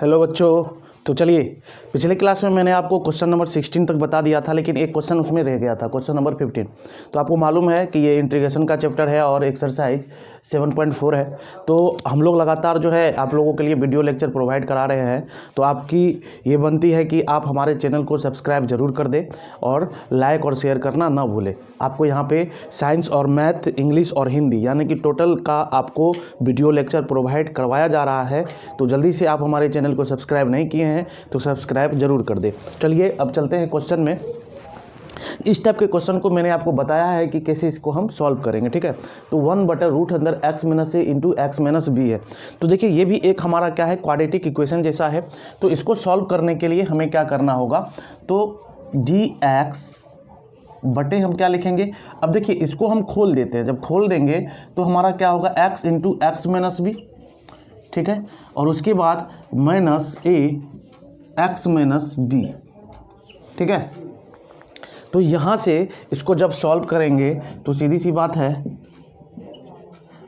Hello बच्चों। तो चलिए, पिछले क्लास में मैंने आपको क्वेश्चन नंबर 16 तक बता दिया था, लेकिन एक क्वेश्चन उसमें रह गया था, क्वेश्चन नंबर 15। तो आपको मालूम है कि ये इंटीग्रेशन का चैप्टर है और एक्सरसाइज 7.4 है। तो हम लोग लगातार जो है आप लोगों के लिए वीडियो लेक्चर प्रोवाइड करा रहे हैं। तो आपकी ये बनती है कि आप हमारे चैनल को सब्सक्राइब जरूर कर दें और लाइक और शेयर करना ना भूलें। आपको यहाँ पे साइंस और मैथ, इंग्लिश और हिंदी यानी कि टोटल का आपको वीडियो लेक्चर प्रोवाइड करवाया जा रहा है। तो जल्दी से आप हमारे चैनल को सब्सक्राइब नहीं किए हैं तो सब्सक्राइब जरूर कर दें। चलिए अब चलते हैं क्वेश्चन में। इस टाइप के क्वेश्चन को मैंने आपको बताया है कि कैसे इसको हम सॉल्व करेंगे, ठीक है। तो 1/रूट अंदर x माइनस ए इंटू एक्स माइनस बी है। तो देखिए ये भी एक हमारा क्या है, क्वाड्रेटिक इक्वेशन जैसा है। तो इसको सॉल्व करने के लिए हमें क्या करना होगा, तो dx बटे हम क्या लिखेंगे। अब देखिए इसको हम खोल देते हैं, जब खोल देंगे तो हमारा क्या होगा x into x minus b, ठीक है। और उसके बाद माइनस ए एक्स माइनस बी, ठीक है। तो यहाँ से इसको जब सॉल्व करेंगे तो सीधी सी बात है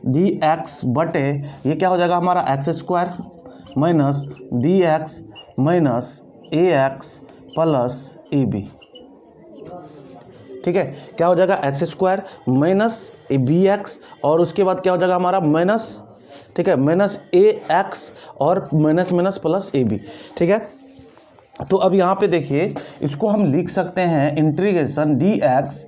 डी एक्स बटे ये क्या हो जाएगा हमारा x square minus d x minus A x plus a b, ठीक है। क्या हो जाएगा x square minus a b x और उसके बाद क्या हो जाएगा हमारा माइनस, ठीक है, माइनस ए एक्स और minus minus plus a b, ठीक है। तो अब यहाँ पे देखिए इसको हम लिख सकते हैं इंटीग्रेशन डी एक्स,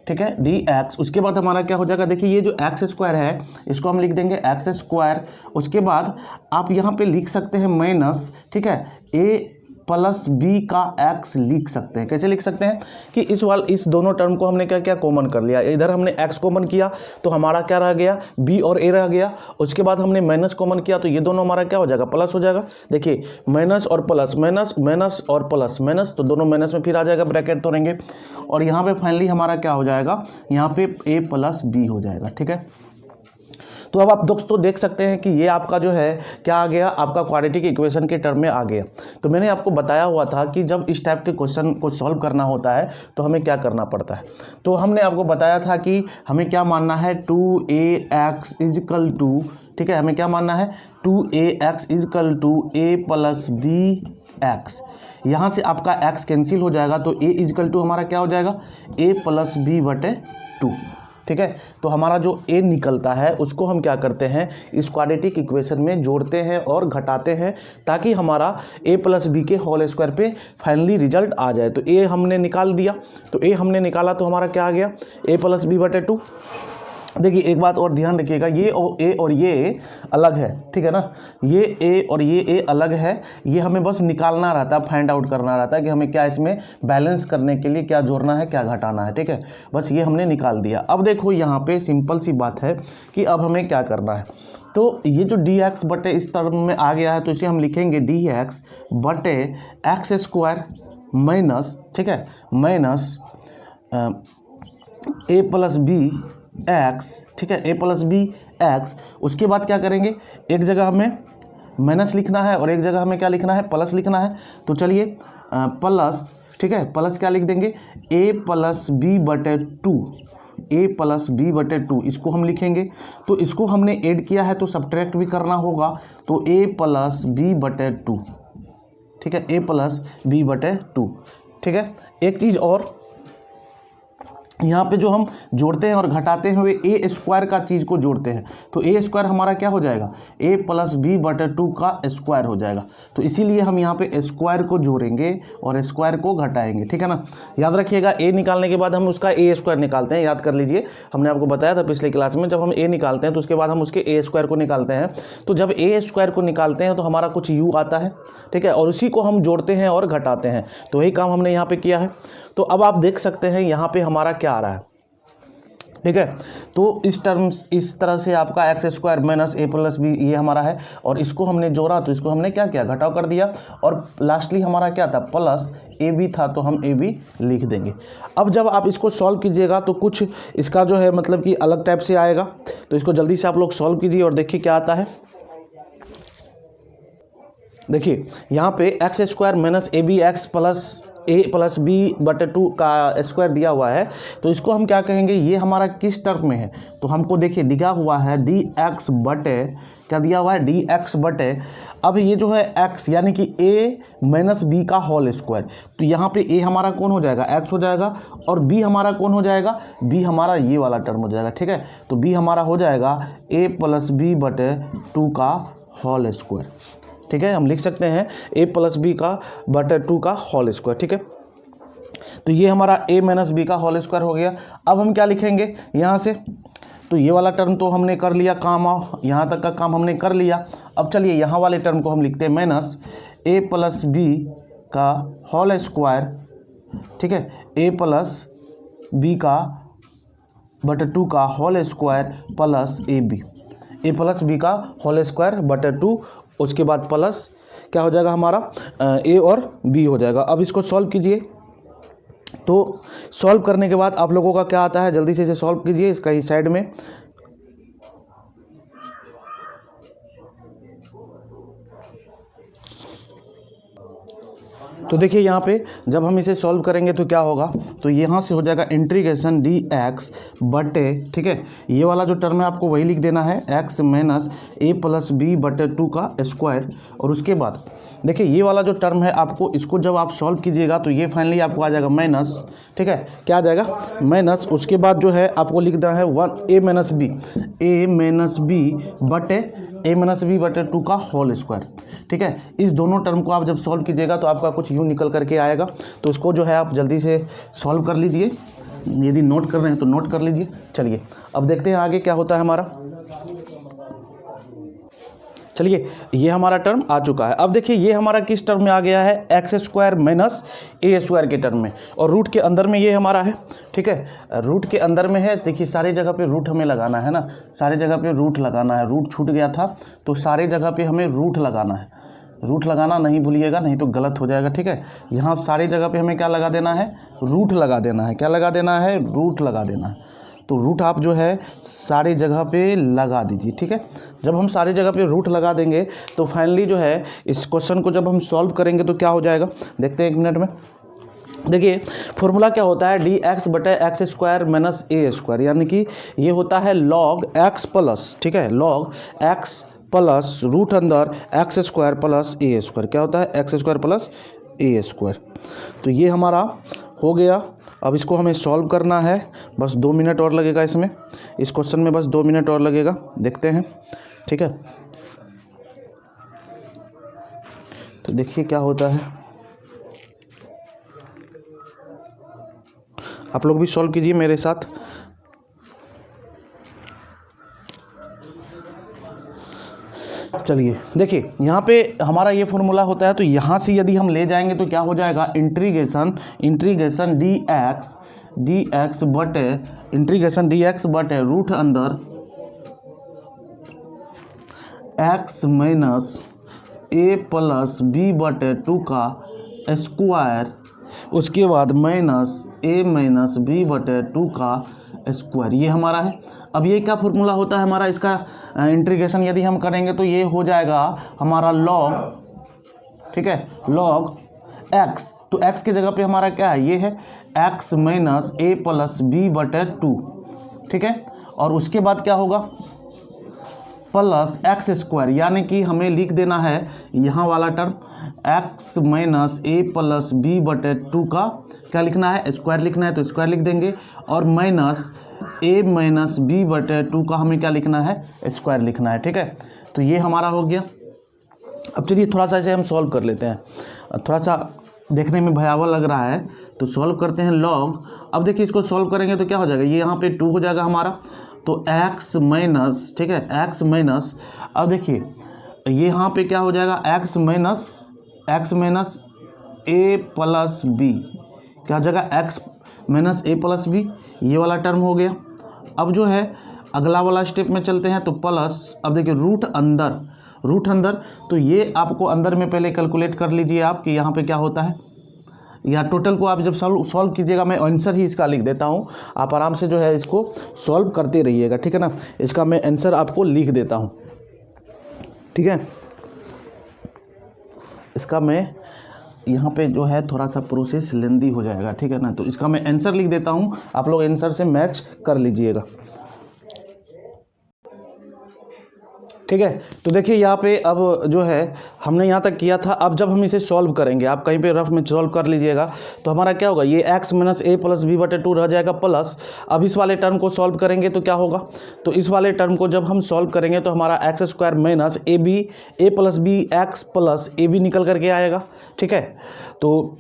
ठीक है, डी एक्स। उसके बाद हमारा क्या हो जाएगा, देखिए ये जो एक्स स्क्वायर है इसको हम लिख देंगे एक्स स्क्वायर। उसके बाद आप यहाँ पे लिख सकते हैं माइनस, ठीक है, ए प्लस बी का एक्स लिख सकते हैं। कैसे लिख सकते हैं कि इस दोनों टर्म को हमने क्या किया, कॉमन कर लिया। इधर हमने एक्स कॉमन किया तो हमारा क्या रह गया, बी और ए रह गया। उसके बाद हमने माइनस कॉमन किया तो ये दोनों हमारा क्या हो जाएगा, प्लस हो जाएगा। देखिए माइनस और प्लस, माइनस माइनस और प्लस माइनस, तो दोनों माइनस में फिर आ जाएगा, ब्रैकेट तोड़ेंगे और यहाँ पे फाइनली हमारा क्या हो जाएगा, यहाँ पे ए प्लस बी हो जाएगा, ठीक है। तो अब आप दोस्तों देख सकते हैं कि ये आपका जो है क्या आ गया, आपका क्वाड्रेटिक इक्वेशन के टर्म में आ गया। तो मैंने आपको बताया हुआ था कि जब इस टाइप के क्वेश्चन को सॉल्व करना होता है तो हमें क्या करना पड़ता है। तो हमने आपको बताया था कि हमें क्या मानना है, 2ax इजकल टू, ठीक है, हमें क्या मानना है 2ax is equal to a plus b x. यहाँ से आपका x कैंसिल हो जाएगा तो a इजकल टू हमारा क्या हो जाएगा, a प्लस बी बटे 2, ठीक है। तो हमारा जो a निकलता है उसको हम क्या करते हैं, इस क्वाड्रेटिक इक्वेशन में जोड़ते हैं और घटाते हैं ताकि हमारा a प्लस बी के होल स्क्वायर पे फाइनली रिजल्ट आ जाए। तो a हमने निकाल दिया, तो a हमने निकाला तो हमारा क्या आ गया, a प्लस बी बटे 2। देखिए एक बात और ध्यान रखिएगा, ये ए और ये अलग है, ठीक है ना, ये ए और ये ए अलग है। ये हमें बस निकालना रहता है, फाइंड आउट करना रहता है कि हमें क्या इसमें बैलेंस करने के लिए क्या जोड़ना है क्या घटाना है, ठीक है। बस ये हमने निकाल दिया। अब देखो यहाँ पे सिंपल सी बात है कि अब हमें क्या करना है। तो ये जो डी एक्स बटे इस टर्म में आ गया है तो इसे हम लिखेंगे डी एक्स बटे एक्स स्क्वायर माइनस, ठीक है, minus A plus b x, ठीक है, ए प्लस बी एक्स। उसके बाद क्या करेंगे, एक जगह हमें माइनस लिखना है और एक जगह हमें क्या लिखना है, प्लस लिखना है। तो चलिए प्लस, ठीक है, प्लस क्या लिख देंगे, ए प्लस बी बटे 2, ए प्लस बी बटे 2 इसको हम लिखेंगे। तो इसको हमने ऐड किया है तो सब्ट्रैक्ट भी करना होगा, तो ए प्लस बी बटे 2, ठीक है, ए प्लस बी बटे 2, ठीक है। एक चीज़ और, यहाँ पे जो हम जोड़ते हैं और घटाते हैं वे ए स्क्वायर का चीज़ को जोड़ते हैं। तो ए स्क्वायर हमारा क्या हो जाएगा, ए प्लस बी बटे 2 का स्क्वायर हो जाएगा। तो इसीलिए हम यहाँ पे स्क्वायर को जोड़ेंगे और स्क्वायर को घटाएंगे, ठीक है ना। याद रखिएगा ए निकालने के बाद हम उसका ए स्क्वायर निकालते हैं, याद कर लीजिए, हमने आपको बताया था पिछले क्लास में, जब हम ए निकालते हैं तो उसके बाद हम उसके ए स्क्वायर को निकालते हैं। तो जब ए स्क्वायर को निकालते हैं तो हमारा कुछ यू आता है, ठीक है, और उसी को हम जोड़ते हैं और घटाते हैं। तो वही काम हमने यहाँ पे किया है। तो अब आप देख सकते हैं यहाँ पे हमारा क्या आ रहा है, ठीक है। तो इस टर्म्स इस तरह से आपका x square minus A plus B ये हमारा है और इसको हमने जोड़ा तो इसको हमने क्या किया, घटाव कर दिया और लास्टली हमारा क्या था, प्लस ए बी था तो हम ए बी लिख देंगे। अब जब आप इसको सॉल्व कीजिएगा तो कुछ इसका जो है मतलब कि अलग टाइप से आएगा। तो इसको जल्दी से आप लोग सॉल्व कीजिए और देखिए क्या आता है। देखिए यहाँ पे x square minus a b x plus a+b/2 का स्क्वायर दिया हुआ है, तो इसको हम क्या कहेंगे, ये हमारा किस टर्म में है, तो हमको देखिए दिया हुआ है dx बटे, क्या दिया हुआ है, dx बटे, अब ये जो है x यानी कि a - b का होल स्क्वायर, तो यहाँ पे a हमारा कौन हो जाएगा, x हो जाएगा, और b हमारा कौन हो जाएगा, b हमारा ये वाला टर्म हो जाएगा, ठीक है। तो b हमारा हो जाएगा a+b/2 का होल स्क्वायर, ठीक है। हम लिख सकते हैं a+b/2 का होल स्क्वायर, ठीक है। तो ये हमारा a - b का होल स्क्वायर हो गया। अब हम क्या लिखेंगे यहाँ से, तो ये वाला टर्म तो हमने कर लिया काम, यहाँ तक का काम हमने कर लिया। अब चलिए यहाँ वाले टर्म को हम लिखते हैं -a+b का होल स्क्वायर, ठीक है, a+b/2 का होल स्क्वायर प्लस a+b का होल स्क्वायर बटे 2, उसके बाद प्लस क्या हो जाएगा हमारा a और b हो जाएगा। अब इसको सॉल्व कीजिए, तो सॉल्व करने के बाद आप लोगों का क्या आता है, जल्दी से इसे सॉल्व कीजिए इसका ही साइड में। तो देखिए यहाँ पे जब हम इसे सॉल्व करेंगे तो क्या होगा, तो यहाँ से हो जाएगा इंटीग्रेशन dx बटे, ठीक है, ये वाला जो टर्म है आपको वही लिख देना है, x - a+b/2 का स्क्वायर, और उसके बाद देखिए ये वाला जो टर्म है आपको, इसको जब आप सॉल्व कीजिएगा तो ये फाइनली आपको आ जाएगा माइनस, ठीक है, क्या आ जाएगा माइनस, उसके बाद जो है आपको लिख देना है a-b/2 का होल स्क्वायर, ठीक है। इस दोनों टर्म को आप जब सॉल्व कीजिएगा तो आपका कुछ यूँ निकल करके आएगा, तो इसको जो है आप जल्दी से सॉल्व कर लीजिए, यदि नोट कर रहे हैं तो नोट कर लीजिए। चलिए अब देखते हैं आगे क्या होता है हमारा। चलिए ये हमारा टर्म आ चुका है। अब देखिए ये हमारा किस टर्म में आ गया है, x² - a² के टर्म में, और रूट के अंदर में ये हमारा है, ठीक है, रूट के अंदर में है। देखिए सारे जगह पे रूट हमें लगाना है ना, सारे जगह पे रूट लगाना है, रूट छूट गया था तो सारे जगह पे हमें रूट लगाना है, रूट लगाना नहीं भूलिएगा, नहीं तो गलत हो जाएगा, ठीक है। यहाँ सारी जगह पे हमें क्या लगा देना है, रूट लगा देना है, क्या लगा देना है, रूट लगा देना है। तो रूट आप जो है सारी जगह पे लगा दीजिए, ठीक है। जब हम सारी जगह पे रूट लगा देंगे तो फाइनली जो है इस क्वेश्चन को जब हम सॉल्व करेंगे तो क्या हो जाएगा, देखते हैं एक मिनट में। देखिए फॉर्मूला क्या होता है, dx बटे x² - a², यानी कि ये होता है log x प्लस, ठीक है, log x प्लस रूट अंदर x² प्लस a², क्या होता है x² प्लस a²। तो ये हमारा हो गया। अब इसको हमें सॉल्व करना है, बस 2 मिनट और लगेगा इसमें, इस क्वेश्चन में बस 2 मिनट और लगेगा, देखते हैं, ठीक है। तो देखिए क्या होता है, आप लोग भी सॉल्व कीजिए मेरे साथ। चलिए देखिए यहाँ पे हमारा ये फॉर्मूला होता है, तो यहाँ से यदि हम ले जाएंगे तो क्या हो जाएगा, इंटीग्रेशन dx बटे रूट अंदर x - a+b/2 का स्क्वायर, उसके बाद -a-b/2 का स्क्वायर, ये हमारा है। अब ये क्या फॉर्मूला होता है हमारा, इसका इंटीग्रेशन यदि हम करेंगे तो ये हो जाएगा हमारा log, ठीक है, log x, तो x की जगह पे हमारा क्या है, ये है x - a+b/2, ठीक है, और उसके बाद क्या होगा प्लस x², यानी कि हमें लिख देना है यहाँ वाला टर्म x - a+b/2 का क्या लिखना है, स्क्वायर लिखना है, तो स्क्वायर लिख देंगे, और -a-b/2 का हमें क्या लिखना है, स्क्वायर लिखना है, ठीक है। तो ये हमारा हो गया। अब चलिए थोड़ा सा इसे हम सॉल्व कर लेते हैं, थोड़ा सा देखने में भयावह लग रहा है, तो सॉल्व करते हैं log। अब देखिए इसको सॉल्व करेंगे तो क्या हो जाएगा, ये यहाँ पे 2 हो जाएगा हमारा, तो x माइनस, ठीक है, x माइनस, अब देखिए ये यहाँ पे क्या हो जाएगा, x माइनस a+b, क्या हो जाएगा, x माइनस a+b, ये वाला टर्म हो गया। अब जो है अगला वाला स्टेप में चलते हैं, तो प्लस, अब देखिए रूट अंदर, तो ये आपको अंदर में पहले कैलकुलेट कर लीजिए आप कि यहाँ पे क्या होता है, या टोटल को आप जब सॉल्व कीजिएगा, मैं आंसर ही इसका लिख देता हूँ, आप आराम से जो है इसको सॉल्व करते रहिएगा, ठीक है ना। इसका मैं आंसर आपको लिख देता हूँ, ठीक है, इसका मैं यहाँ पे जो है थोड़ा सा प्रोसेस लेंदी हो जाएगा, ठीक है ना। तो इसका मैं आंसर लिख देता हूँ, आप लोग आंसर से मैच कर लीजिएगा, ठीक है। तो देखिए यहाँ पे अब जो है हमने यहाँ तक किया था। अब जब हम इसे सॉल्व करेंगे, आप कहीं पे रफ में सॉल्व कर लीजिएगा, तो हमारा क्या होगा, ये x minus A plus B बटे 2 रह जाएगा प्लस। अब इस वाले टर्म को सॉल्व करेंगे तो क्या होगा, तो इस वाले टर्म को जब हम सॉल्व करेंगे तो हमारा x square minus a b a plus b x plus a b निकल करके आएगा, ठीक है। तो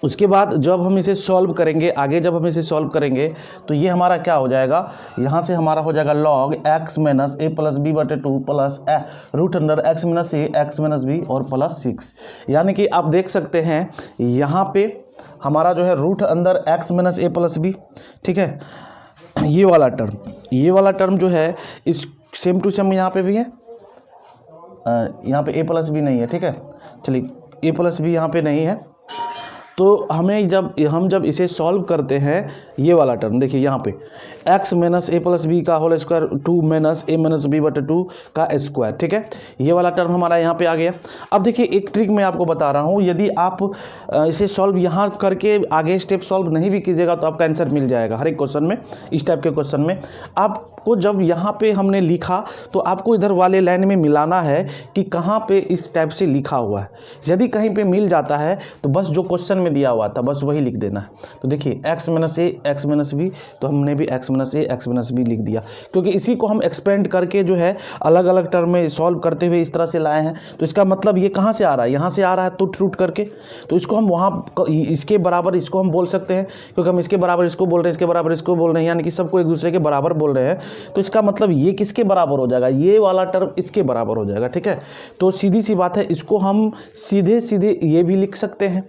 उसके बाद जब हम इसे सॉल्व करेंगे, आगे जब हम इसे सॉल्व करेंगे तो ये हमारा क्या हो जाएगा, यहाँ से हमारा हो जाएगा log x minus A plus B बटे 2 plus root under x minus ए एक्स माइनस बी और प्लस 6। यानी कि आप देख सकते हैं यहाँ पे हमारा जो है रूट अंदर x minus A plus B, ठीक है। ये वाला टर्म जो है इस सेम टू सेम यहाँ पे भी है, यहाँ पे ए प्लस बी नहीं है, ठीक है। चलिए ए प्लस बी यहाँ पे नहीं है, तो हमें जब इसे सॉल्व करते हैं, ये वाला टर्म देखिए यहाँ पे x minus A plus B का होल स्क्वायर 2 माइनस ए माइनस बी बटे 2 का स्क्वायर, ठीक है। ये वाला टर्म हमारा यहाँ पे आ गया। अब देखिए एक ट्रिक मैं आपको बता रहा हूँ, यदि आप इसे सॉल्व यहाँ करके आगे स्टेप सॉल्व नहीं भी कीजिएगा तो आपका आंसर मिल जाएगा हर एक क्वेश्चन में। इस टाइप के क्वेश्चन में आपको जब यहाँ पे हमने लिखा तो आपको इधर वाले लाइन में मिलाना है कि कहाँ पे इस टाइप से लिखा हुआ है। यदि कहीं पे मिल जाता है तो बस जो क्वेश्चन में दिया हुआ था बस वही लिख देना है। तो देखिए x माइनस ए एक्स माइनस बी, तो हमने भी x माइनस ए एक्स माइनस बी लिख दिया, क्योंकि इसी को हम एक्सपेंड करके जो है अलग अलग टर्म में सॉल्व करते हुए इस तरह से लाए हैं। तो इसका मतलब ये कहाँ से आ रहा है, यहाँ से आ रहा है टूट करके, तो इसको हम वहाँ इसके बराबर इसको हम बोल सकते हैं, क्योंकि हम इसके बराबर इसको बोल रहे हैं, इसके बराबर इसको बोल रहे हैं, यानी कि सबको एक दूसरे के बराबर बोल रहे हैं। तो इसका मतलब ये किसके बराबर हो जाएगा, ये वाला टर्म इसके बराबर हो जाएगा, ठीक है। तो सीधी सी बात है, इसको हम सीधे सीधे ये भी लिख सकते हैं,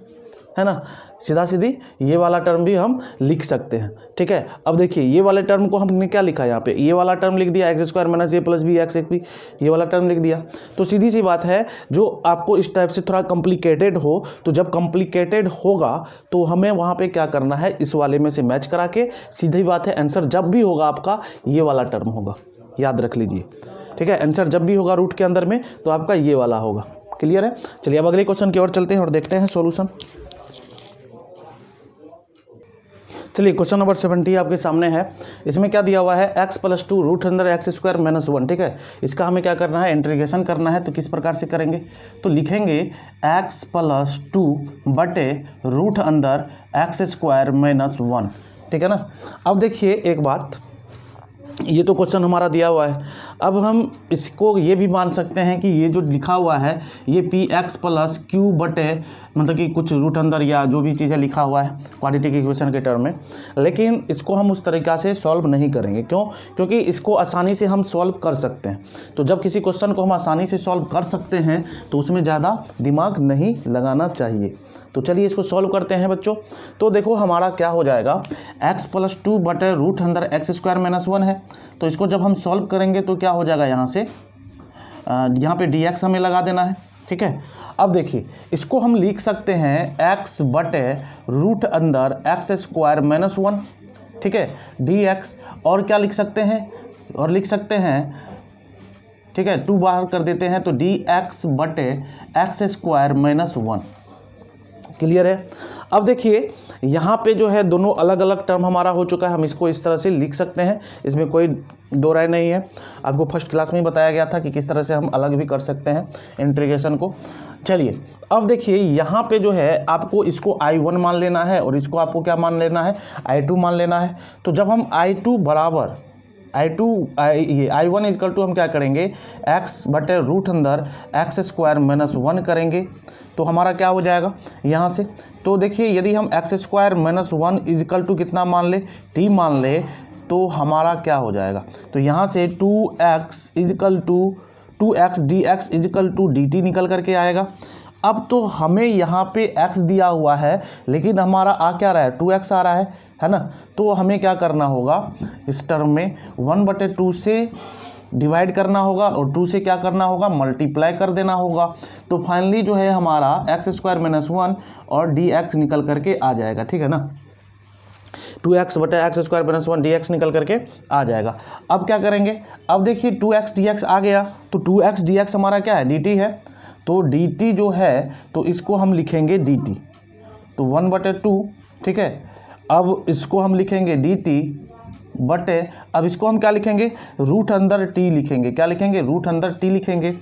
है ना, सीधा सीधी ये वाला टर्म भी हम लिख सकते हैं, ठीक है। अब देखिए ये वाले टर्म को हमने क्या लिखा है, यहाँ पे ये वाला टर्म लिख दिया x square minus A plus b x एक बी, ये वाला टर्म लिख दिया। तो सीधी सी बात है, जो आपको इस टाइप से थोड़ा कॉम्प्लिकेटेड हो, तो जब कॉम्प्लिकेटेड होगा तो हमें वहाँ पे क्या करना है, इस वाले में से मैच करा के, सीधी बात है आंसर जब भी होगा आपका ये वाला टर्म होगा, याद रख लीजिए, ठीक है। आंसर जब भी होगा रूट के अंदर में तो आपका ये वाला होगा। क्लियर है। चलिए अब अगले क्वेश्चन की ओर चलते हैं और देखते हैं सॉल्यूशन। चलिए क्वेश्चन नंबर 70 आपके सामने है। इसमें क्या दिया हुआ है, x प्लस 2 रूट अंदर एक्स स्क्वायर माइनस 1, ठीक है। इसका हमें क्या करना है, इंटीग्रेशन करना है। तो किस प्रकार से करेंगे, तो लिखेंगे x प्लस 2 बटे रूट अंदर एक्स स्क्वायर माइनस 1, ठीक है ना। अब देखिए एक बात, ये तो क्वेश्चन हमारा दिया हुआ है। अब हम इसको ये भी मान सकते हैं कि ये जो लिखा हुआ है ये पी एक्स प्लस क्यू बटे मतलब कि कुछ रूट अंदर या जो भी चीज़ें लिखा हुआ है क्वाड्रेटिक इक्वेशन के टर्म में, लेकिन इसको हम उस तरीक़ा से सॉल्व नहीं करेंगे। क्यों, क्योंकि इसको आसानी से हम सॉल्व कर सकते हैं। तो जब किसी क्वेश्चन को हम आसानी से सॉल्व कर सकते हैं तो उसमें ज़्यादा दिमाग नहीं लगाना चाहिए। तो चलिए इसको सॉल्व करते हैं बच्चों। तो देखो हमारा क्या हो जाएगा, x प्लस 2 बटे रूट अंदर एक्स स्क्वायर माइनस 1 है। तो इसको जब हम सॉल्व करेंगे तो क्या हो जाएगा, यहाँ से यहाँ पे dx हमें लगा देना है, ठीक है। अब देखिए इसको हम लिख सकते हैं x बटे रूट अंदर एक्स स्क्वायर माइनस 1, ठीक है, dx। और क्या लिख सकते हैं, और लिख सकते हैं, ठीक है, 2 बाहर कर देते हैं तो dx बटे एक्स स्क्वायर माइनस 1। क्लियर है। अब देखिए यहाँ पे जो है दोनों अलग अलग टर्म हमारा हो चुका है, हम इसको इस तरह से लिख सकते हैं, इसमें कोई दो राय नहीं है। आपको फर्स्ट क्लास में ही बताया गया था कि किस तरह से हम अलग भी कर सकते हैं इंटीग्रेशन को। चलिए अब देखिए यहाँ पे जो है आपको इसको I1 मान लेना है और इसको आपको क्या मान लेना है, I2 मान लेना है। तो जब हम I2 बराबर I1 इजकल टू हम क्या करेंगे, x बटे रूट अंदर एक्स स्क्वायर माइनस 1 करेंगे तो हमारा क्या हो जाएगा यहाँ से। तो देखिए यदि हम x square minus 1 is equal to कितना मान ले, t मान ले, तो हमारा क्या हो जाएगा, तो यहाँ से 2x is equal to 2x dx is equal to dt निकल करके आएगा। अब तो हमें यहाँ पे x दिया हुआ है लेकिन हमारा आ क्या रहा है, 2x आ रहा है ना। तो हमें क्या करना होगा, इस टर्म में 1/2 से डिवाइड करना होगा और 2 से क्या करना होगा, मल्टीप्लाई कर देना होगा। तो फाइनली जो है हमारा एक्स स्क्वायर माइनस 1 और dx निकल करके आ जाएगा, ठीक है ना। 2x बटे एक्स स्क्वायर माइनस 1 dx निकल करके आ जाएगा। अब क्या करेंगे, अब देखिए 2x dx आ गया, तो 2x dx हमारा क्या है, dt है। तो dt जो है तो इसको हम लिखेंगे dt, तो 1/2, ठीक है। अब इसको हम लिखेंगे dt बटे, अब इसको हम क्या लिखेंगे, रूट अंदर t लिखेंगे। क्या लिखेंगे, रूट अंदर t लिखेंगे।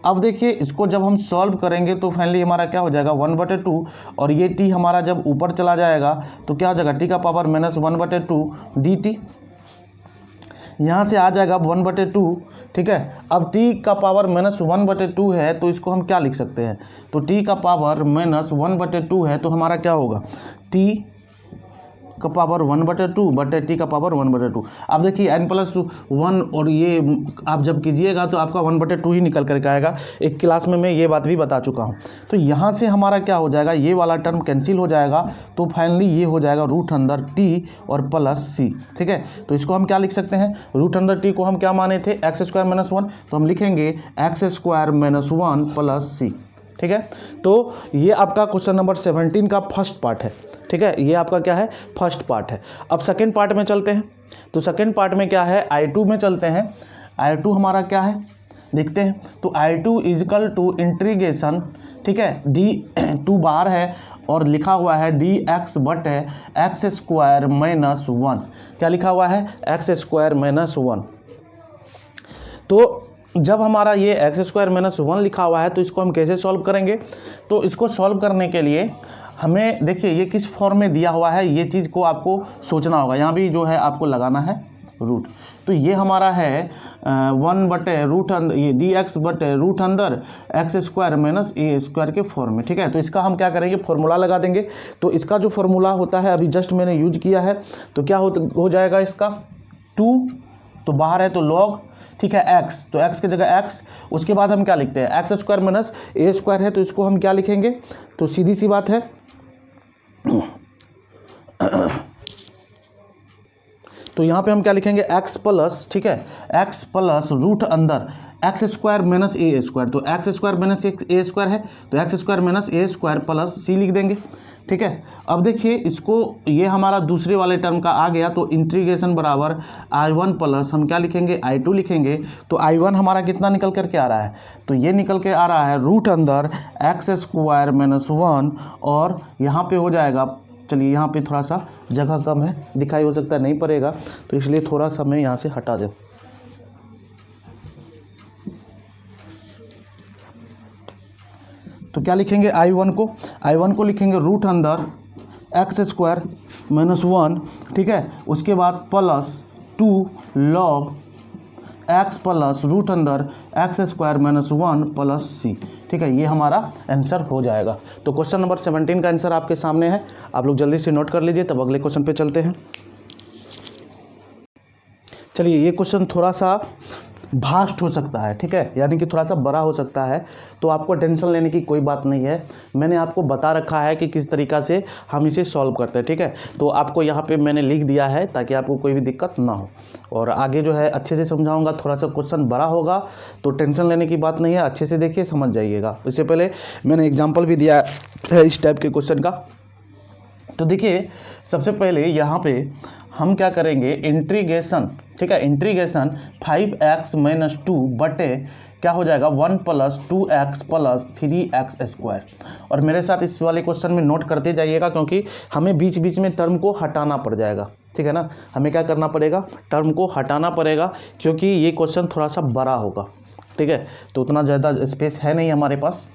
अब देखिए इसको जब हम सॉल्व करेंगे तो फाइनली हमारा क्या हो जाएगा 1/2, और ये t हमारा जब ऊपर चला जाएगा तो क्या हो जाएगा t का पावर माइनस 1/2 dt, यहाँ से आ जाएगा 1/2, ठीक है। अब t का पावर माइनस 1/2 है तो इसको हम क्या लिख सकते हैं, तो t का पावर माइनस 1/2 है तो हमारा क्या होगा, t का पावर 1/2 बटे टी का पावर 1/2। अब देखिए n+1 और ये आप जब कीजिएगा तो आपका 1/2 ही निकल करके आएगा। एक क्लास में मैं ये बात भी बता चुका हूँ। तो यहाँ से हमारा क्या हो जाएगा, ये वाला टर्म कैंसिल हो जाएगा, तो फाइनली ये हो जाएगा रूट अंदर टी और प्लस सी, ठीक है। तो इसको हम क्या लिख सकते हैं, रूट अंदर टी को हम क्या माने थे, x² - 1, तो हम लिखेंगे x² - 1 प्लस सी, ठीक है। तो ये आपका क्वेश्चन नंबर 17 का फर्स्ट पार्ट है, ठीक है। ये आपका क्या है, फर्स्ट पार्ट है। अब सेकंड पार्ट में चलते हैं। तो सेकंड पार्ट में क्या है, I2 में चलते हैं। I2 हमारा क्या है देखते हैं। तो I2 इजकल टू इंटीग्रेशन, ठीक है, d2 बाहर है और लिखा हुआ है dx बटे x² - 1। क्या लिखा हुआ है, x² - 1। तो जब हमारा ये x² - 1 लिखा हुआ है तो इसको हम कैसे सॉल्व करेंगे, तो इसको सॉल्व करने के लिए हमें देखिए ये किस फॉर्म में दिया हुआ है, ये चीज़ को आपको सोचना होगा। यहाँ भी जो है आपको लगाना है रूट। तो ये हमारा है 1/रूट अंदर, ये dx बटे रूट अंदर x² - a² के फॉर्म में, ठीक है। तो इसका हम क्या करेंगे, फॉर्मूला लगा देंगे। तो इसका जो फॉर्मूला होता है अभी जस्ट मैंने यूज किया है, तो क्या हो जाएगा इसका 2, तो बाहर है तो log, ठीक है, x, तो x की जगह x। उसके बाद हम क्या लिखते हैं, x² - a² है तो इसको हम क्या लिखेंगे, तो सीधी सी बात है तो यहाँ पे हम क्या लिखेंगे, x प्लस, ठीक है, x प्लस रूट अंदर x² - a², तो x² - a² है तो x² - a² प्लस c लिख देंगे, ठीक है। अब देखिए इसको, ये हमारा दूसरे वाले टर्म का आ गया, तो इंटीग्रेशन बराबर I1 प्लस हम क्या लिखेंगे, I2 लिखेंगे। तो I1 हमारा कितना निकल करके आ रहा है, तो ये निकल के आ रहा है रूट अंदर x² - 1, और यहाँ पे हो जाएगा, चलिए यहाँ पे थोड़ा सा जगह कम है, दिखाई हो सकता है नहीं पड़ेगा, तो इसलिए थोड़ा सा मैं यहाँ से हटा दूँ। तो क्या लिखेंगे, I1 को लिखेंगे रूट अंदर x² - 1, ठीक है। उसके बाद plus 2 log x plus root अंदर x² - 1 प्लस c, ठीक है। ये हमारा आंसर हो जाएगा। तो क्वेश्चन नंबर 17 का आंसर आपके सामने है, आप लोग जल्दी से नोट कर लीजिए, तब अगले क्वेश्चन पे चलते हैं। चलिए ये क्वेश्चन थोड़ा सा भास्ट हो सकता है, ठीक है, यानी कि थोड़ा सा बड़ा हो सकता है, तो आपको टेंशन लेने की कोई बात नहीं है। मैंने आपको बता रखा है कि किस तरीक़ा से हम इसे सॉल्व करते हैं, ठीक है। तो आपको यहाँ पे मैंने लिख दिया है ताकि आपको कोई भी दिक्कत ना हो, और आगे जो है अच्छे से समझाऊंगा। थोड़ा सा क्वेश्चन बड़ा होगा तो टेंशन लेने की बात नहीं है, अच्छे से देखिए समझ जाइएगा। इससे पहले मैंने एग्जाम्पल भी दिया है इस टाइप के क्वेश्चन का। तो देखिए सबसे पहले यहाँ पे हम क्या करेंगे, इंटीग्रेशन, ठीक है, इंटीग्रेशन 5x - 2 बटे क्या हो जाएगा 1 + 2x + 3x²। और मेरे साथ इस वाले क्वेश्चन में नोट करते जाइएगा, क्योंकि हमें बीच बीच में टर्म को हटाना पड़ जाएगा, ठीक है ना। हमें क्या करना पड़ेगा, टर्म को हटाना पड़ेगा, क्योंकि ये क्वेश्चन थोड़ा सा बड़ा होगा, ठीक है। तो उतना ज़्यादा स्पेस है नहीं हमारे पास।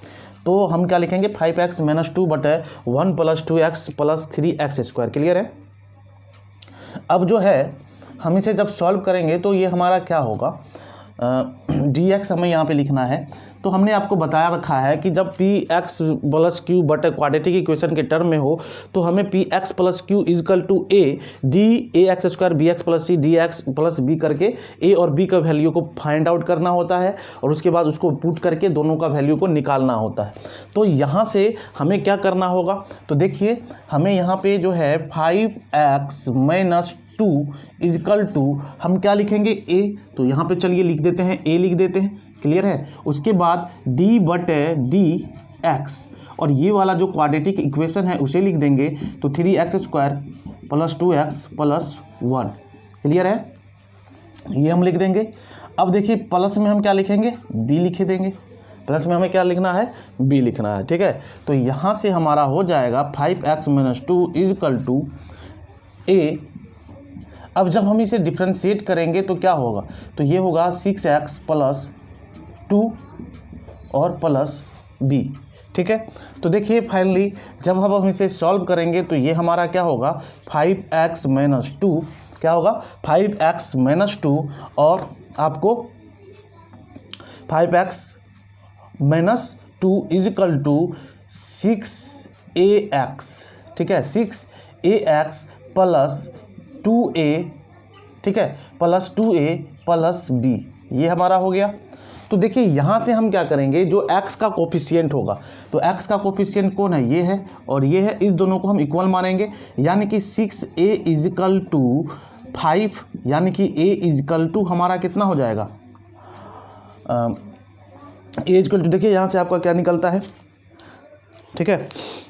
तो हम क्या लिखेंगे, 5x - 2 बटे 1 + 2x + 3x²। क्लियर है। अब जो है हम इसे जब सॉल्व करेंगे तो ये हमारा क्या होगा, dx हमें यहाँ पे लिखना है। तो हमने आपको बताया रखा है कि जब px + q बटे क्वाड्रेटिक इक्वेशन के टर्म में हो तो हमें px + q = a d(ax²) bx + c dx + b करके a और b का वैल्यू को फाइंड आउट करना होता है, और उसके बाद उसको पुट करके दोनों का वैल्यू को निकालना होता है। तो यहाँ से हमें क्या करना होगा, तो देखिए हमें यहाँ पे जो है 5x - 2 = हम क्या लिखेंगे, a। तो यहाँ पे चलिए लिख देते हैं, a लिख देते हैं। क्लियर है। उसके बाद d बटे dx, और ये वाला जो क्वाड्रेटिक इक्वेशन है उसे लिख देंगे, तो 3x² plus 2x plus 1। Clear है, ये हम लिख देंगे। अब देखिए प्लस में हम क्या लिखेंगे, b लिख देंगे। प्लस में हमें क्या लिखना है, b लिखना है। ठीक है, तो यहाँ से हमारा हो जाएगा 5x - 2 = a। अब जब हम इसे डिफ्रेंशिएट करेंगे तो क्या होगा, तो ये होगा 6x + 2 और प्लस b। ठीक है, तो देखिए फाइनली जब हम इसे सॉल्व करेंगे तो ये हमारा क्या होगा, 5x - 2 क्या होगा, 5x - 2 और आपको 5x - 2 = 6ax। ठीक है, 6ax + 2a, ठीक है, प्लस 2a प्लस b, ये हमारा हो गया। तो देखिए यहाँ से हम क्या करेंगे, जो x का कोफिशिएंट होगा, तो x का कोफिशिएंट कौन है, ये है और ये है, इस दोनों को हम इक्वल मानेंगे। यानी कि 6a = 5, यानी कि a = हमारा कितना हो जाएगा, a = देखिए यहाँ से आपका क्या निकलता है। ठीक है,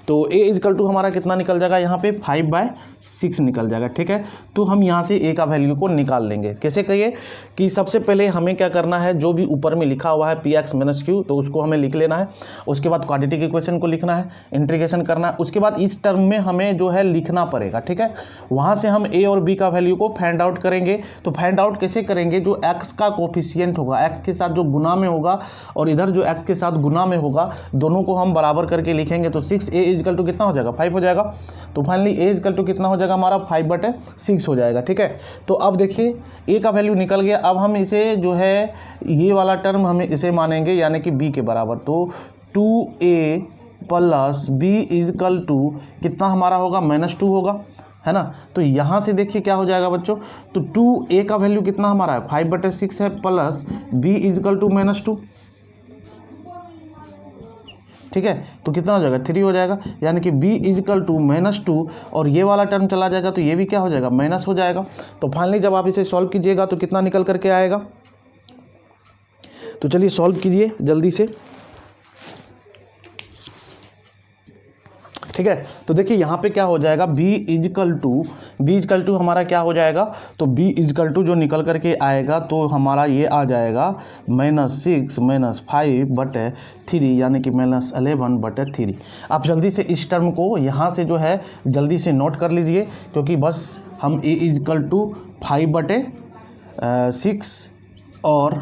तो a = हमारा कितना निकल जाएगा, यहाँ पे 5/6 निकल जाएगा। ठीक है, तो हम यहाँ से a का वैल्यू को निकाल लेंगे। कैसे कहिए कि सबसे पहले हमें क्या करना है, जो भी ऊपर में लिखा हुआ है px - q, तो उसको हमें लिख लेना है। उसके बाद क्वाड्रेटिक इक्वेशन को लिखना है, इंटीग्रेशन करना है। उसके बाद इस टर्म में हमें जो है लिखना पड़ेगा। ठीक है, वहाँ से हम a और b का वैल्यू को फाइंड आउट करेंगे। तो फाइंड आउट कैसे करेंगे, जो x का कोफिशिएंट होगा, x के साथ जो गुना में होगा और इधर जो x के साथ गुना में होगा, दोनों को हम बराबर करके लिखेंगे। तो 6a = कितना हो जाएगा, 5 हो जाएगा। तो फाइनली a = कितना हो जाएगा हमारा, 5/6 हो जाएगा। ठीक है, तो अब देखिए a का वैल्यू निकल गया। अब हम इसे जो है ये वाला टर्म हमें इसे मानेंगे, यानी कि b के बराबर। तो 2a + b = कितना हमारा होगा, -2 होगा, है ना। तो यहाँ से देखिए क्या हो जाएगा बच्चों, तो 2a का वैल्यू कितना हमारा है, 5/6 है, प्लस b = -2। ठीक है, तो कितना हो जाएगा, 3 हो जाएगा। यानी कि b = -2 और ये वाला टर्म चला जाएगा तो ये भी क्या हो जाएगा, माइनस हो जाएगा। तो फाइनली जब आप इसे सॉल्व कीजिएगा तो कितना निकल करके आएगा, तो चलिए सॉल्व कीजिए जल्दी से। ठीक है, तो देखिए यहाँ पे क्या हो जाएगा, b = हमारा क्या हो जाएगा, तो b = जो निकल करके आएगा तो हमारा ये आ जाएगा -6 - 5/3, यानी कि -11/3। आप जल्दी से इस टर्म को यहाँ से जो है जल्दी से नोट कर लीजिए, क्योंकि बस हम a = 5/6 और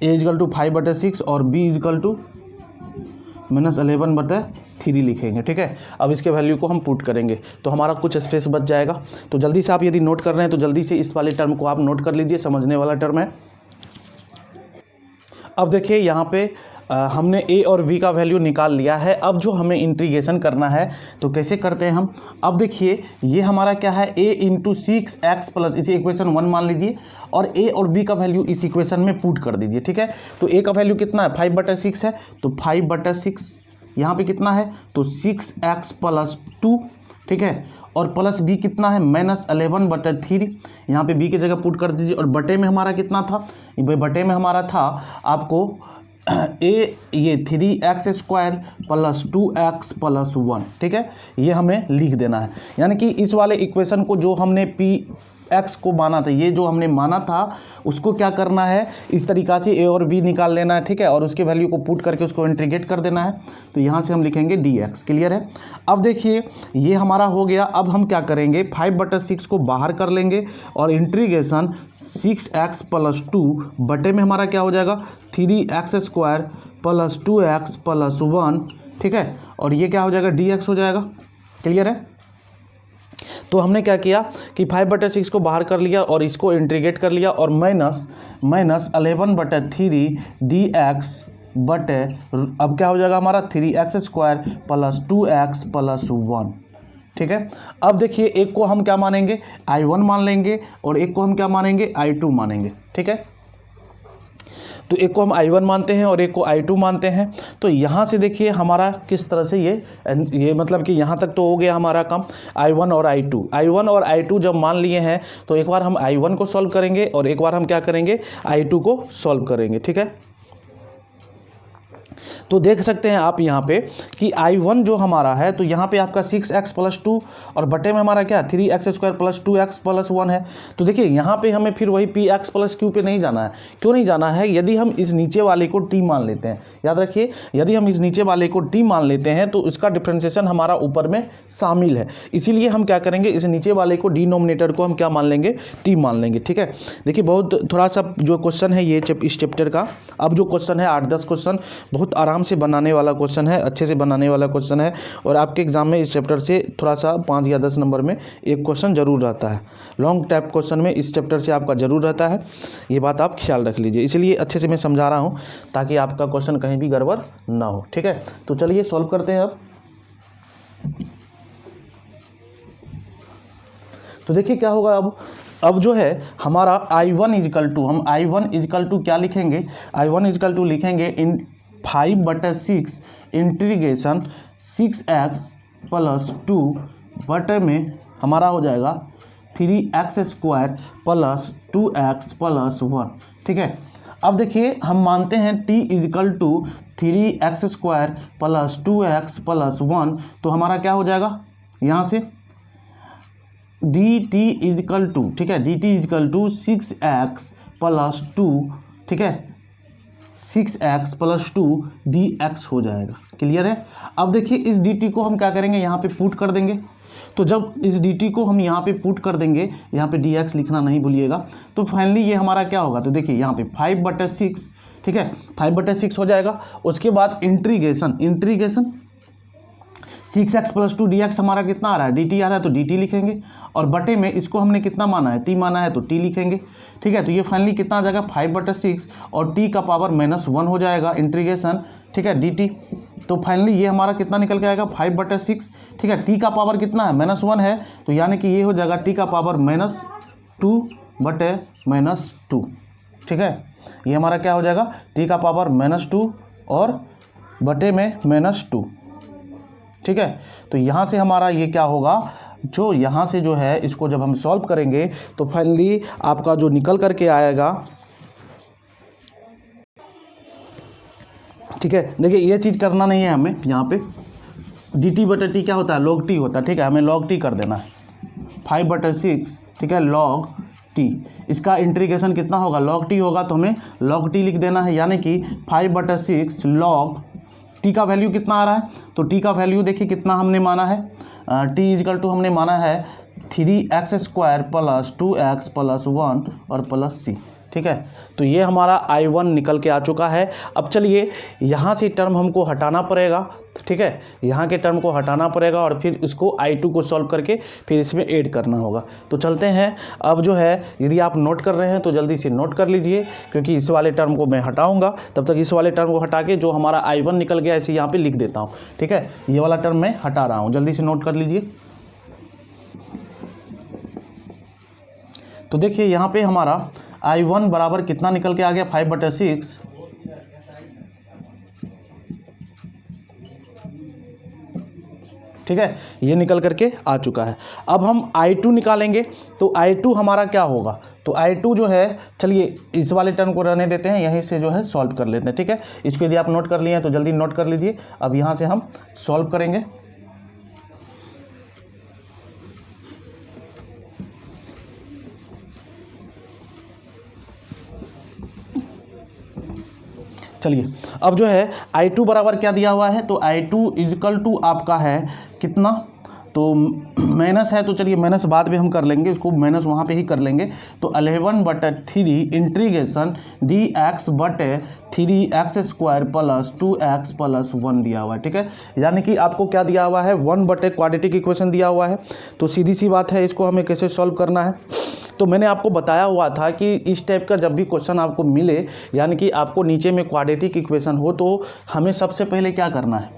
a = 5/6 और b = -11/3 लिखेंगे। ठीक है, अब इसके वैल्यू को हम पुट करेंगे तो हमारा कुछ स्पेस बच जाएगा। तो जल्दी से आप यदि नोट कर रहे हैं तो जल्दी से इस वाले टर्म को आप नोट कर लीजिए, समझने वाला टर्म है। अब देखिए यहाँ पे हमने a और b का वैल्यू निकाल लिया है। अब जो हमें इंटीग्रेशन करना है तो कैसे करते हैं हम, अब देखिए ये हमारा क्या है, a × 6x+, इसे इक्वेशन 1 मान लीजिए और a और b का वैल्यू इस इक्वेशन में पुट कर दीजिए। ठीक है, तो a का वैल्यू कितना है, 5/6 है, तो 5/6 यहाँ पे कितना है, तो 6x + 2। ठीक है, और प्लस b कितना है, -11/3, यहाँ पे b की जगह पुट कर दीजिए। और बटे में हमारा कितना था, बटे में हमारा था आपको ये 3x² + 2x + 1। ठीक है, ये हमें लिख देना है। यानी कि इस वाले इक्वेशन को जो हमने x को माना था, ये जो हमने माना था उसको क्या करना है, इस तरीक़ा से a और b निकाल लेना है। ठीक है, और उसके वैल्यू को पुट करके उसको इंटीग्रेट कर देना है। तो यहाँ से हम लिखेंगे dx। क्लियर है, अब देखिए ये हमारा हो गया। अब हम क्या करेंगे, 5/6 को बाहर कर लेंगे और इंटीग्रेशन 6x + 2 बटे में हमारा क्या हो जाएगा, 3x² + 2x + 1। ठीक है, और ये क्या हो जाएगा, dx हो जाएगा। क्लियर है, तो हमने क्या किया कि 5/6 को बाहर कर लिया और इसको इंटीग्रेट कर लिया और -11/3 dx बटे, अब क्या हो जाएगा हमारा, 3x² + 2x + 1। ठीक है, अब देखिए एक को हम क्या मानेंगे, I1 मान लेंगे और एक को हम क्या मानेंगे, I2 मानेंगे। ठीक है, तो एक को हम I1 मानते हैं और एक को I2 मानते हैं। तो यहाँ से देखिए हमारा किस तरह से ये मतलब कि यहाँ तक तो हो गया हमारा काम, I1 और I2 जब मान लिए हैं तो एक बार हम I1 को सॉल्व करेंगे और एक बार हम क्या करेंगे, I2 को सॉल्व करेंगे। ठीक है, तो देख सकते हैं आप यहाँ पे कि I1 जो हमारा है, तो यहाँ पे आपका 6x + 2 और बटे में हमारा क्या 3x² + 2x + 1 है। तो देखिए यहाँ पे हमें फिर वही px + q पे नहीं जाना है। क्यों नहीं जाना है? यदि हम इस नीचे वाले को t मान लेते हैं, याद रखिए, यदि हम इस नीचे वाले को t मान लेते हैं तो इसका डिफ्रेंशिएशन हमारा ऊपर में शामिल है। इसीलिए हम क्या करेंगे, इस नीचे वाले को डिनोमिनेटर को हम क्या मान लेंगे, t मान लेंगे। ठीक है, देखिए बहुत थोड़ा सा जो क्वेश्चन है ये इस चैप्टर का, अब जो क्वेश्चन है 8-10 क्वेश्चन बहुत आराम से बनाने वाला क्वेश्चन है, अच्छे से बनाने वाला क्वेश्चन है। और आपके एग्जाम में इस चैप्टर से थोड़ा सा 5 या 10 नंबर में एक क्वेश्चन जरूर रहता है, लॉन्ग टाइप क्वेश्चन में इस चैप्टर से आपका जरूर रहता है। ये बात आप ख्याल रख लीजिए, इसलिए अच्छे से मैं समझा रहा हूँ ताकि आपका क्वेश्चन कहीं भी गड़बड़ ना हो। ठीक है, तो चलिए सॉल्व करते हैं अब। तो देखिए क्या होगा अब जो है हमारा I1 = हम I1 = क्या लिखेंगे, I1 = लिखेंगे इन 5/6 इंटीग्रेशन 6x + 2 बटे में हमारा हो जाएगा 3x² + 2x + 1। ठीक है, अब देखिए हम मानते हैं t = 3x² + 2x + 1, तो हमारा क्या हो जाएगा यहाँ से dt = ठीक है, dt = 6x + 2, ठीक है, 6x + 2 dx हो जाएगा। क्लियर है? अब देखिए इस dt को हम क्या करेंगे, यहाँ पे पुट कर देंगे। तो जब इस dt को हम यहाँ पे पुट कर देंगे, यहाँ पे dx लिखना नहीं भूलिएगा, तो फाइनली ये हमारा क्या होगा, तो देखिए यहाँ पे 5/6, ठीक है, 5/6 हो जाएगा। उसके बाद इंटीग्रेशन 6x + 2 dx हमारा कितना आ रहा है, dt आ रहा है, तो dt लिखेंगे। और बटे में इसको हमने कितना माना है, t माना है, तो t लिखेंगे। ठीक है, तो ये फाइनली कितना आ जाएगा 5/6 और t का पावर -1 हो जाएगा इंटीग्रेशन, ठीक है, dt। तो फाइनली ये हमारा कितना निकल के आएगा 5/6। ठीक है, t का पावर कितना है -1 है, तो यानी कि ये हो जाएगा t का पावर -2/-2। ठीक है, ये हमारा क्या हो जाएगा t का पावर -2 और बटे में -2। ठीक है, तो यहाँ से हमारा ये क्या होगा, जो यहाँ से जो है इसको जब हम सॉल्व करेंगे तो फाइनली आपका जो निकल करके आएगा, ठीक है, देखिए ये चीज़ करना नहीं है हमें, यहाँ पे dt/t क्या होता है, log t होता है। ठीक है, हमें log t कर देना है 5/6, ठीक है, log t। इसका इंटीग्रेशन कितना होगा, log t होगा, तो हमें log t लिख देना है, यानी कि 5/6 log t का वैल्यू कितना आ रहा है, तो t का वैल्यू देखिए कितना हमने माना है, t = हमने माना है 3x² + 2x + 1 और +c। ठीक है, तो ये हमारा I1 निकल के आ चुका है। अब चलिए यहाँ से टर्म हमको हटाना पड़ेगा। ठीक है, यहाँ के टर्म को हटाना पड़ेगा और फिर इसको I2 को सॉल्व करके फिर इसमें ऐड करना होगा। तो चलते हैं। अब जो है यदि आप नोट कर रहे हैं तो जल्दी से नोट कर लीजिए, क्योंकि इस वाले टर्म को मैं हटाऊंगा। तब तक इस वाले टर्म को हटा के जो हमारा I1 निकल गया इसे यहाँ पे लिख देता हूँ। ठीक है, ये वाला टर्म मैं हटा रहा हूँ, जल्दी से नोट कर लीजिए। तो देखिए यहाँ पे हमारा I1 बराबर कितना निकल के आ गया 5/6, ठीक है, ये निकल करके आ चुका है। अब हम I2 निकालेंगे, तो I2 हमारा क्या होगा, तो I2 जो है, चलिए इस वाले टर्म को रहने देते हैं, यहीं से जो है सॉल्व कर लेते हैं। ठीक है, इसको यदि आप नोट कर लिए हैं तो जल्दी नोट कर लीजिए। अब यहाँ से हम सॉल्व करेंगे। चलिए अब जो है I2 बराबर क्या दिया हुआ है, तो I2 = आपका है कितना, तो माइनस है, तो चलिए माइनस बाद में हम कर लेंगे, इसको माइनस वहाँ पे ही कर लेंगे। तो 11/3 इंटीग्रेशन dx/3x² + 2x + 1 दिया हुआ है। ठीक है, यानी कि आपको क्या दिया हुआ है, 1/क्वाड्रेटिक इक्वेशन दिया हुआ है। तो सीधी सी बात है, इसको हमें कैसे सॉल्व करना है। तो मैंने आपको बताया हुआ था कि इस टाइप का जब भी क्वेश्चन आपको मिले, यानी कि आपको नीचे में क्वाड्रेटिक इक्वेशन हो, तो हमें सबसे पहले क्या करना है,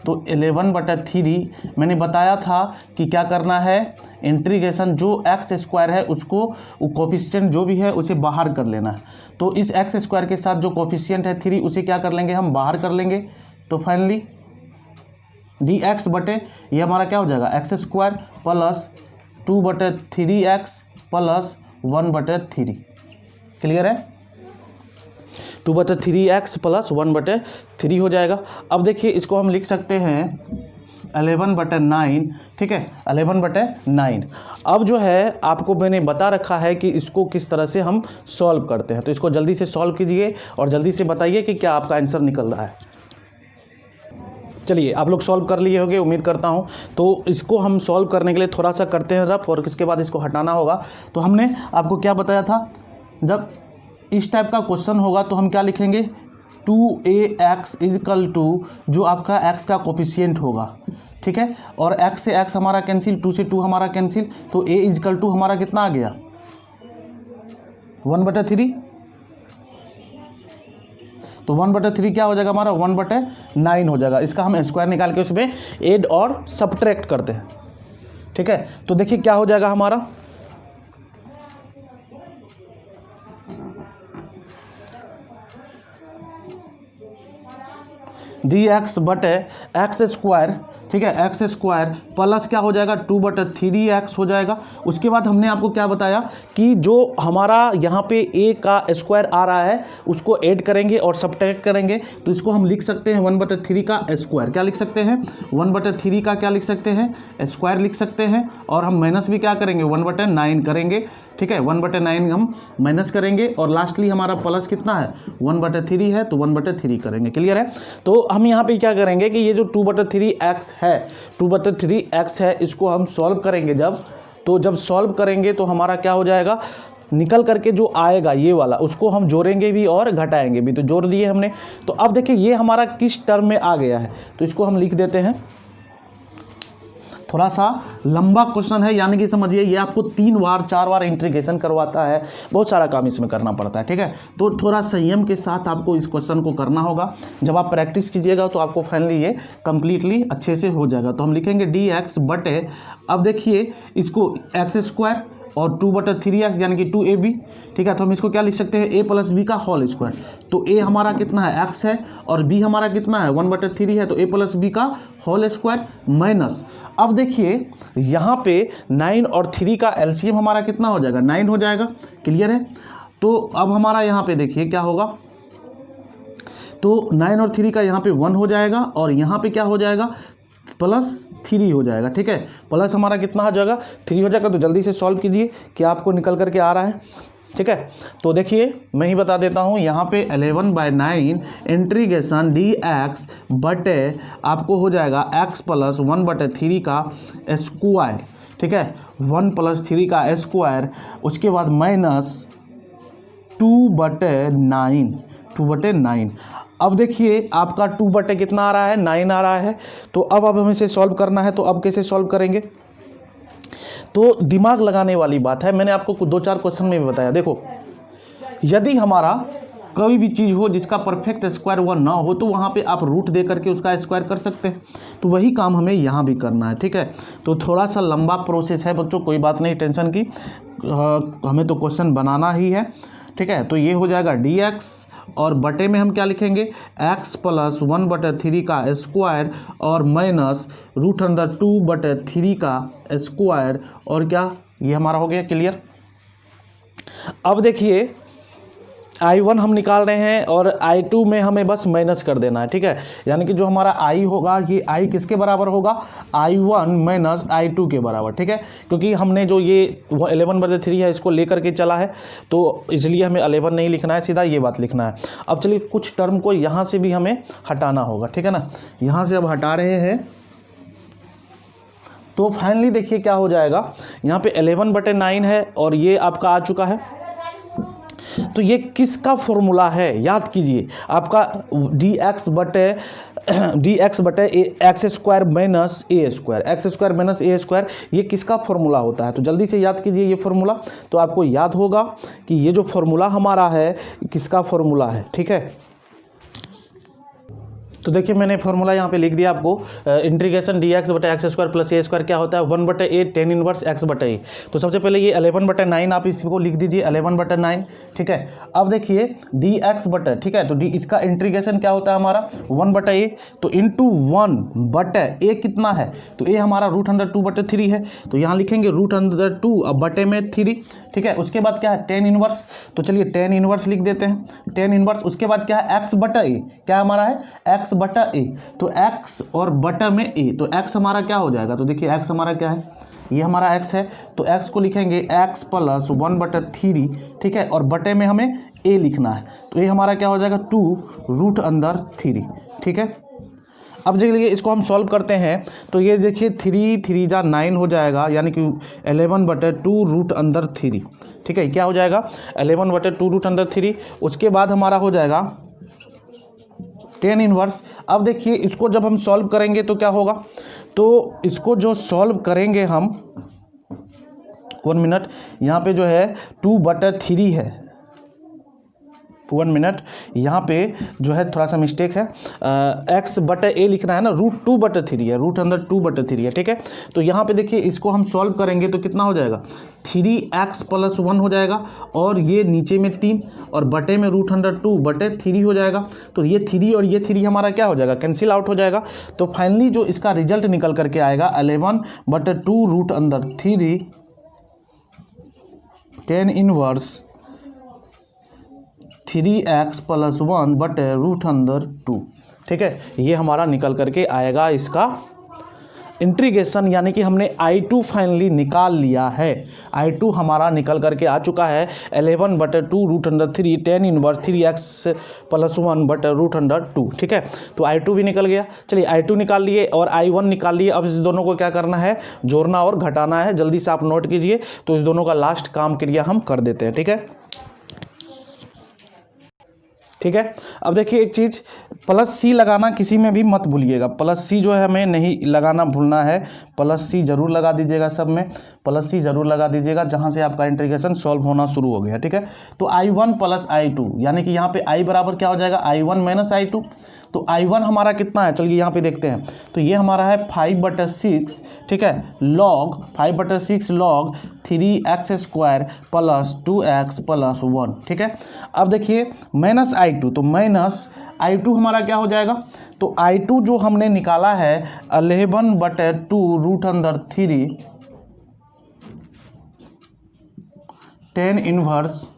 तो 11/3 मैंने बताया था कि क्या करना है, इंटीग्रेशन जो x² है उसको कोफिशिएंट जो भी है उसे बाहर कर लेना है। तो इस x² के साथ जो कोफिशिएंट है 3 उसे क्या कर लेंगे, हम बाहर कर लेंगे। तो फाइनली dx बटे ये हमारा क्या हो जाएगा, x² + 2/3x + 1/3। क्लियर है? 2/3x प्लस 1/3 हो जाएगा। अब देखिए इसको हम लिख सकते हैं 11/9, ठीक है, 11/9। अब जो है आपको मैंने बता रखा है कि इसको किस तरह से हम सॉल्व करते हैं, तो इसको जल्दी से सॉल्व कीजिए और जल्दी से बताइए कि क्या आपका आंसर निकल रहा है। चलिए आप लोग सॉल्व कर लिए होंगे उम्मीद करता हूँ। तो इसको हम सॉल्व करने के लिए थोड़ा सा करते हैं रफ, और इसके बाद इसको हटाना होगा। तो हमने आपको क्या बताया था, जब इस टाइप का क्वेश्चन होगा तो हम क्या लिखेंगे, 2ax इजकल टू जो आपका x का कोफिशिएंट होगा, ठीक है, और x से x हमारा कैंसिल, 2 से 2 हमारा कैंसिल, तो a इजकल टू हमारा कितना आ गया 1/3। तो 1/3 क्या हो जाएगा हमारा 1/9 हो जाएगा। इसका हम स्क्वायर निकाल के उसमें ऐड और सब्ट्रैक्ट करते हैं, ठीक है। तो देखिए क्या हो जाएगा हमारा, dx/x², ठीक है, x² प्लस क्या हो जाएगा 2/3x हो जाएगा। उसके बाद हमने आपको क्या बताया कि जो हमारा यहाँ पे a का स्क्वायर आ रहा है उसको ऐड करेंगे और सब्ट्रैक्ट करेंगे, तो इसको हम लिख सकते हैं 1/3 का स्क्वायर। क्या लिख सकते हैं 1/3 का क्या लिख सकते हैं स्क्वायर लिख सकते हैं, और हम माइनस भी क्या करेंगे 1/9 करेंगे, ठीक है, 1/9 हम माइनस करेंगे, और लास्टली हमारा प्लस कितना है 1/3 है, तो 1/3 करेंगे। क्लियर है। तो हम यहाँ पे क्या करेंगे कि ये जो 2/3x है, 2/3x है, इसको हम सॉल्व करेंगे जब सॉल्व करेंगे तो हमारा क्या हो जाएगा, निकल करके जो आएगा ये वाला उसको हम जोड़ेंगे भी और घटाएंगे भी। तो जोड़ दिए हमने। तो अब देखिए ये हमारा किस टर्म में आ गया है, तो इसको हम लिख देते हैं। थोड़ा सा लंबा क्वेश्चन है, यानी कि समझिए ये आपको 3 बार 4 बार इंटीग्रेशन करवाता है, बहुत सारा काम इसमें करना पड़ता है, ठीक है। तो थोड़ा संयम के साथ आपको इस क्वेश्चन को करना होगा। जब आप प्रैक्टिस कीजिएगा तो आपको फाइनली ये कंप्लीटली अच्छे से हो जाएगा। तो हम लिखेंगे dx/, अब देखिए इसको x² और 2/3x यानी कि 2ab, ठीक है। तो हम इसको क्या लिख सकते हैं a + b का होल स्क्वायर। तो a हमारा कितना है x है और b हमारा कितना है 1/3 है, तो a + b का होल स्क्वायर माइनस, अब देखिए यहाँ पे 9 और 3 का एलसीएम हमारा कितना हो जाएगा 9 हो जाएगा। क्लियर है। तो अब हमारा यहाँ पे देखिए क्या होगा, तो 9 और 3 का यहाँ पे 1 हो जाएगा, और यहाँ पे क्या हो जाएगा +3 हो जाएगा, ठीक है। प्लस हमारा कितना हो जाएगा 3 हो जाएगा। तो जल्दी से सॉल्व कीजिए कि आपको निकल करके आ रहा है, ठीक है। तो देखिए मैं ही बता देता हूँ, यहाँ पे 11/9 इंटीग्रेशन dx बटे आपको हो जाएगा x + 1/3 का स्क्वायर, ठीक है, 1 + 3 का स्क्वायर, उसके बाद माइनस 2/9। अब देखिए आपका 2 कितना आ रहा है 9 आ रहा है। तो अब हमें इसे सॉल्व करना है। तो अब कैसे सॉल्व करेंगे, तो दिमाग लगाने वाली बात है। मैंने आपको 2-4 क्वेश्चन में भी बताया। देखो यदि हमारा कोई भी चीज़ हो जिसका परफेक्ट स्क्वायर 1 ना हो, तो वहाँ पे आप रूट दे करके उसका स्क्वायर कर सकते हैं। तो वही काम हमें यहाँ भी करना है, ठीक है। तो थोड़ा सा लंबा प्रोसेस है बच्चों, कोई बात नहीं टेंशन की, हमें तो क्वेश्चन बनाना ही है, ठीक है। तो ये हो जाएगा dx, और बटे में हम क्या लिखेंगे x + 1/3 का स्क्वायर और माइनस √2/3 का स्क्वायर, और क्या ये हमारा हो गया। क्लियर। अब देखिए I1 हम निकाल रहे हैं और I2 में हमें बस माइनस कर देना है, ठीक है। यानी कि जो हमारा I होगा ये I किसके बराबर होगा I1 - I2 के बराबर, ठीक है। क्योंकि हमने जो ये 11/3 है इसको लेकर के चला है, तो इसलिए हमें 11 नहीं लिखना है, सीधा ये बात लिखना है। अब चलिए कुछ टर्म को यहाँ से भी हमें हटाना होगा, ठीक है ना। यहाँ से अब हटा रहे हैं, तो फाइनली देखिए क्या हो जाएगा, यहाँ पे 11/9 है और ये आपका आ चुका है। तो ये किसका फॉर्मूला है याद कीजिए, आपका dx बटे x² माइनस a², ये किसका फॉर्मूला होता है। तो जल्दी से याद कीजिए ये फॉर्मूला, तो आपको याद होगा कि ये जो फॉर्मूला हमारा है किसका फॉर्मूला है, ठीक है। तो देखिए मैंने फॉर्मूला यहाँ पे लिख दिया आपको, इंटीग्रेशन डी एक्स बटा एक्स स्क्वायर प्लस ए स्क्वायर क्या होता है 1/a tan इनवर्स एक्स बटा ए। तो सबसे पहले ये 11/9 आप इसको लिख दीजिए 11/9, ठीक है। अब देखिए डी एक्स बटा, ठीक है, तो डी इसका इंटीग्रेशन क्या होता है हमारा 1/a, तो इंटू 1/a कितना है, तो ए हमारा √2/3 है, तो यहाँ लिखेंगे √2 अब बटे में 3, ठीक है। उसके बाद क्या है tan इनवर्स, तो चलिए tan इनवर्स लिख देते हैं tan इनवर्स। उसके बाद क्या है x बटा ए, क्या हमारा है x बटा ए, तो x और बटा में a, तो x हमारा क्या हो जाएगा, तो देखिए x हमारा क्या है, ये हमारा x है, तो x को लिखेंगे x + 1/3, ठीक है, और बटे में हमें a लिखना है, तो ये हमारा क्या हो जाएगा 2√3, ठीक है। अब देखिए इसको हम सॉल्व करते हैं, तो ये देखिए 3 जा 9 हो जाएगा, यानी कि 11/2√3, ठीक है, क्या हो जाएगा 11/2√3। उसके बाद हमारा हो जाएगा tan इनवर्स। अब देखिए इसको जब हम सॉल्व करेंगे तो क्या होगा, तो इसको जो सॉल्व करेंगे हम 1 मिनट, यहाँ पे जो है 2/3 है, 1 मिनट, यहाँ पे जो है थोड़ा सा मिस्टेक है, x बटा ए लिखना है ना, √2/3 है, √2/3 है, ठीक है। तो यहाँ पे देखिए इसको हम सॉल्व करेंगे तो कितना हो जाएगा 3x + 1 हो जाएगा, और ये नीचे में 3 और बटे में √2/3 हो जाएगा, तो ये 3 और ये 3 हमारा क्या हो जाएगा कैंसिल आउट हो जाएगा। तो फाइनली जो इसका रिजल्ट निकल करके आएगा 11/2√3 tan इनवर्स 3x + 1/√2, ठीक है, ये हमारा निकल करके आएगा इसका इंटीग्रेशन, यानी कि हमने I2 फाइनली निकाल लिया है। I2 हमारा निकल करके आ चुका है 11/2√3 tan इनवर्स 3x + 1/√2, ठीक है। तो I2 भी निकल गया। चलिए I2 निकाल लिए और I1 निकाल लिए। अब इस दोनों को क्या करना है, जोड़ना और घटाना है। जल्दी से आप नोट कीजिए, तो इस दोनों का लास्ट काम क्रिया हम कर देते हैं, ठीक है। ठीक है, अब देखिए एक चीज़, +C लगाना किसी में भी मत भूलिएगा। +C जो है हमें नहीं लगाना भूलना है, +C जरूर लगा दीजिएगा, सब में +C जरूर लगा दीजिएगा जहाँ से आपका इंटीग्रेशन सॉल्व होना शुरू हो गया, ठीक है। तो I1 + I2, यानी कि यहाँ पे I बराबर क्या हो जाएगा I1 - I2। तो I1 हमारा कितना है, चलिए यहाँ पे देखते हैं। तो ये हमारा है 5/6, ठीक है, log 5/6 log 3x² + 2x + 1, ठीक है। अब देखिए -I2, तो -I2 हमारा क्या हो जाएगा, तो I2 जो हमने निकाला है 11/2√3 tan इनवर्स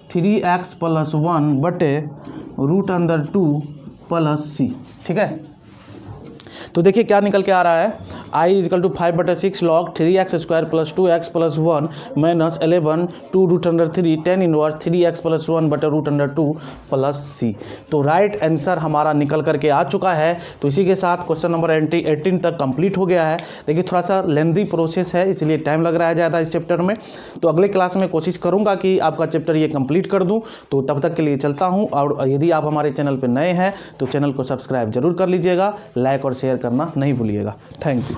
3x + 1/√2 + C, ठीक है। तो देखिए क्या निकल के आ रहा है, I = 5/6 log 3x² + 2x + 1 - 11/2√3 tan inverse 3x + 1/√2 + C। तो राइट आंसर हमारा निकल करके आ चुका है। तो इसी के साथ क्वेश्चन नंबर 18 तक कंप्लीट हो गया है। देखिए थोड़ा सा लेंथी प्रोसेस है, इसलिए टाइम लग रहा है ज़्यादा इस चैप्टर में। तो अगले क्लास में कोशिश करूँगा कि आपका चैप्टर ये कंप्लीट कर दूँ। तो तब तक के लिए चलता हूँ, और यदि आप हमारे चैनल पर नए हैं तो चैनल को सब्सक्राइब जरूर कर लीजिएगा, लाइक और शेयर करना नहीं भूलिएगा। Thank you.